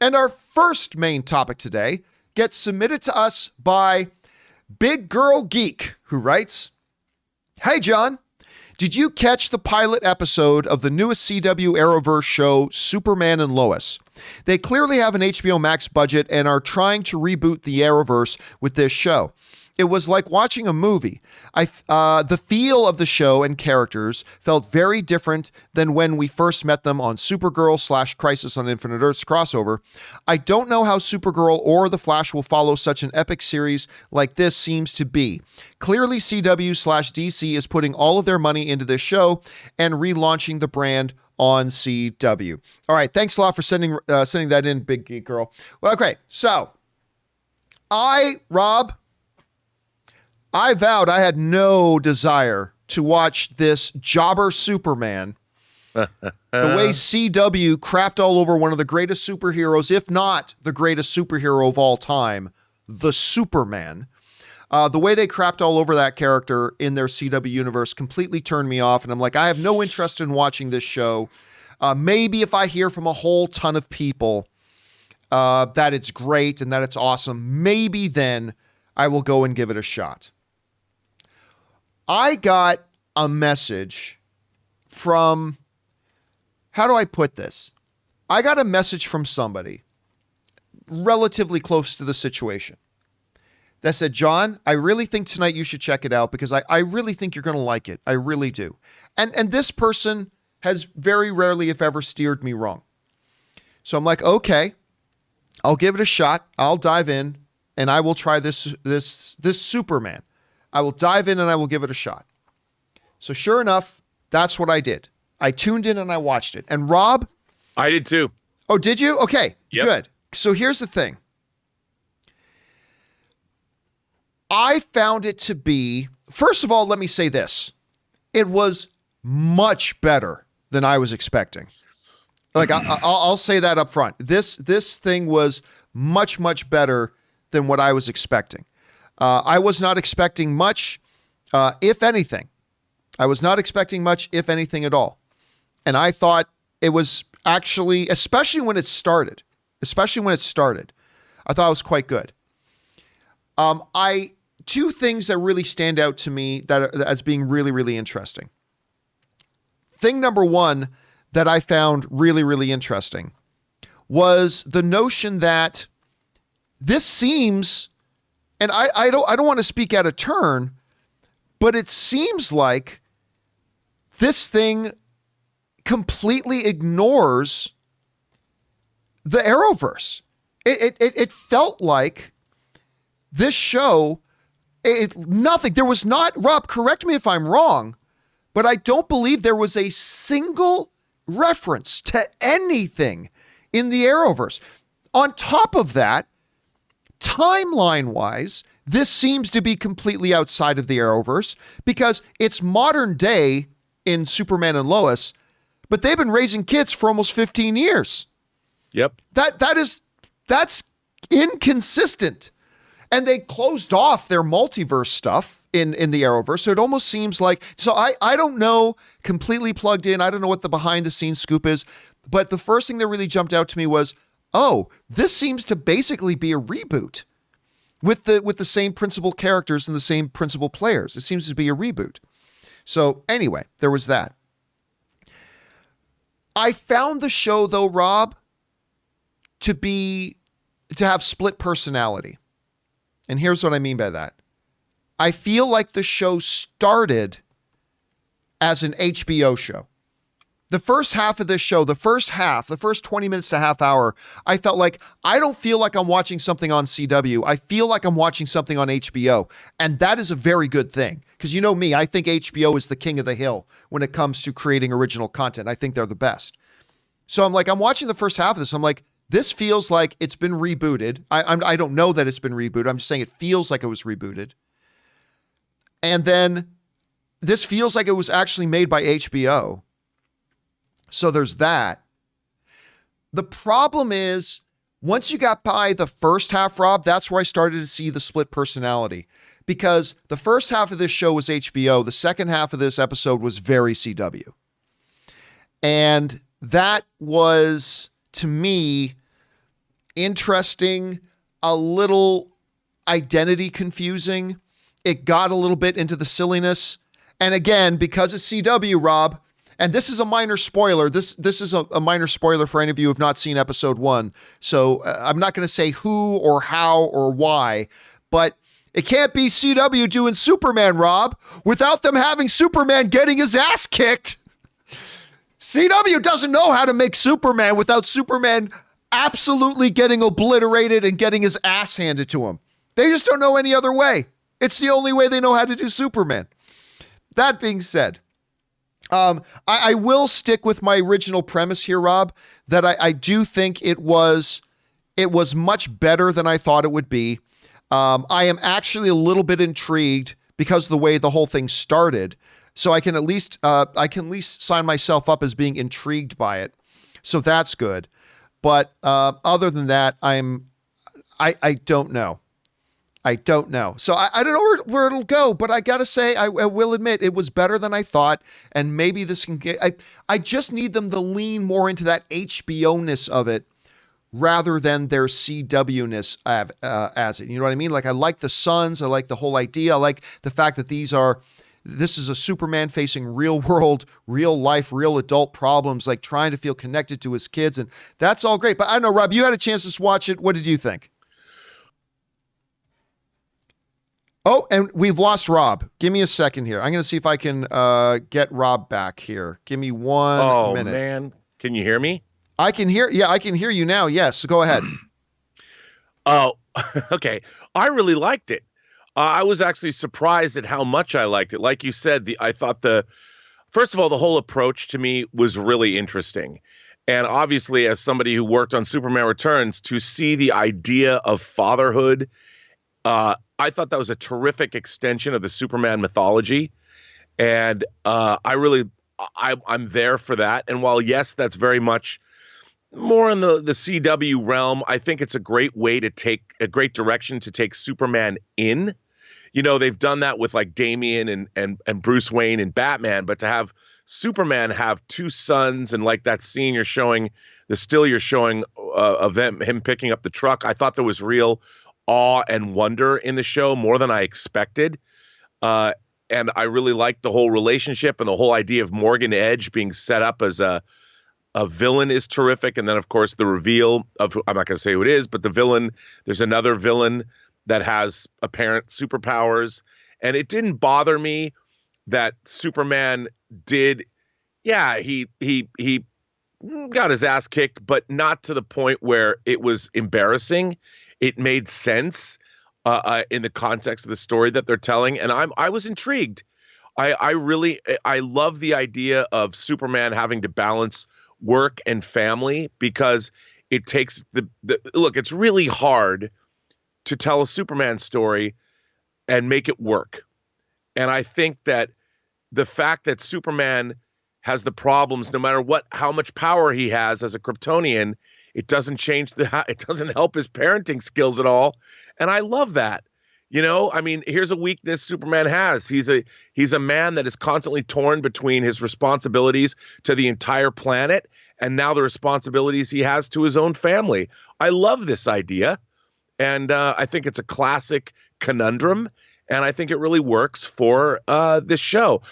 And our first main topic today gets submitted to us by BigGurlGeek, who writes, "Hey, John, did you catch the pilot episode of the newest CW Arrowverse show, Superman and Lois? They clearly have an HBO Max budget and are trying to reboot the Arrowverse with this show. It was like watching a movie. The feel of the show and characters felt very different than when we first met them on Supergirl / Crisis on Infinite Earths crossover. I don't know how Supergirl or The Flash will follow such an epic series like this seems to be. Clearly, CW / DC is putting all of their money into this show and relaunching the brand on CW." All right, thanks a lot for sending that in, Big Geek Girl. Well, okay, so Rob, I vowed I had no desire to watch this jobber Superman, the way CW crapped all over one of the greatest superheroes, if not the greatest superhero of all time, the Superman. The way they crapped all over that character in their CW universe completely turned me off. And I'm like, I have no interest in watching this show. Maybe if I hear from a whole ton of people that it's great and that it's awesome, maybe then I will go and give it a shot. I got a message from, how do I put this? I got a message from somebody relatively close to the situation that said, "John, I really think tonight you should check it out because I really think you're going to like it. I really do." And this person has very rarely, if ever, steered me wrong. So I'm like, okay, I'll give it a shot. I'll dive in and I will try this Superman. I will dive in and I will give it a shot. So sure enough, that's what I did. I tuned in and I watched it. And Rob? I did too. Oh, did you? Okay, yep. Good. So here's the thing. I found it to be, first of all, let me say this. It was much better than I was expecting. Like, I'll say that up front. This thing was much, much better than what I was expecting. I was not expecting much, if anything. I was not expecting much, if anything at all. And I thought it was actually, especially when it started, I thought it was quite good. Two things that really stand out to me as being really, really interesting. Thing number one that I found really, really interesting was the notion that this seems, and I don't want to speak out of turn, but it seems like this thing completely ignores the Arrowverse. It felt like this show, nothing. There was not, Rob, correct me if I'm wrong, but I don't believe there was a single reference to anything in the Arrowverse. On top of that, timeline-wise, this seems to be completely outside of the Arrowverse because it's modern day in Superman and Lois, but they've been raising kids for almost 15 years. Yep. That's inconsistent. And they closed off their multiverse stuff in the Arrowverse. So it almost seems like, so I don't know, completely plugged in. I don't know what the behind the scenes scoop is, but the first thing that really jumped out to me was, oh, this seems to basically be a reboot with the same principal characters and the same principal players. It seems to be a reboot. So anyway, there was that. I found the show though, Rob, to have split personality. And here's what I mean by that. I feel like the show started as an HBO show. The first half of this show, the first 20 minutes to half hour, I felt like I don't feel like I'm watching something on CW. I feel like I'm watching something on HBO. And that is a very good thing. Because you know me, I think HBO is the king of the hill when it comes to creating original content. I think they're the best. So I'm watching the first half of this. I'm like, this feels like it's been rebooted. I don't know that it's been rebooted. I'm just saying it feels like it was rebooted. And then this feels like it was actually made by HBO. So there's that. The problem is, once you got by the first half, Rob, that's where I started to see the split personality. Because the first half of this show was HBO. The second half of this episode was very CW. And that was, to me, interesting, a little identity confusing. It got a little bit into the silliness. And again, because it's CW, Rob, and this is a minor spoiler. This is a minor spoiler for any of you who have not seen episode 1. So I'm not going to say who or how or why, but it can't be CW doing Superman, Rob, without them having Superman getting his ass kicked. CW doesn't know how to make Superman without Superman absolutely getting obliterated and getting his ass handed to him. They just don't know any other way. It's the only way they know how to do Superman. That being said, I will stick with my original premise here, Rob, that I do think it was much better than I thought it would be. I am actually a little bit intrigued because of the way the whole thing started. So I can at least sign myself up as being intrigued by it. So that's good. But other than that, I don't know. I don't know. So I don't know where it'll go, but I got to say, I will admit it was better than I thought. And maybe this can get, I just need them to lean more into that HBO-ness of it rather than their CW-ness as it. You know what I mean? Like, I like the Sons. I like the whole idea. I like the fact that this is a Superman facing real world, real life, real adult problems, like trying to feel connected to his kids. And that's all great. But I don't know, Rob, you had a chance to watch it. What did you think? Oh, and we've lost Rob. Give me a second here. I'm going to see if I can get Rob back here. Give me 1 minute. Oh, man. Can you hear me? I can hear you now. Yes. So go ahead. Oh, okay. I really liked it. I was actually surprised at how much I liked it. Like you said, I thought first of all, the whole approach to me was really interesting. And obviously, as somebody who worked on Superman Returns, to see the idea of fatherhood, I thought that was a terrific extension of the Superman mythology. And I'm there for that. And while, yes, that's very much more in the CW realm, I think it's a great great direction to take Superman in. You know, they've done that with like Damian and Bruce Wayne and Batman, but to have Superman have two sons and like that scene you're showing of him picking up the truck, I thought there was real awe and wonder in the show, more than I expected. And I really liked the whole relationship, and the whole idea of Morgan Edge being set up as a villain is terrific. And then, of course, the reveal of, I'm not going to say who it is, but the villain, there's another villain that has apparent superpowers. And it didn't bother me that Superman did, he got his ass kicked, but not to the point where it was embarrassing. It made sense in the context of the story that they're telling. And I was intrigued. I love the idea of Superman having to balance work and family, because it takes look, it's really hard to tell a Superman story and make it work. And I think that the fact that Superman has the problems, no matter how much power he has as a Kryptonian, it doesn't it doesn't help his parenting skills at all. And I love that. You know, I mean, here's a weakness Superman has. He's a man that is constantly torn between his responsibilities to the entire planet and now the responsibilities he has to his own family. I love this idea. And I think it's a classic conundrum. And I think it really works for this show.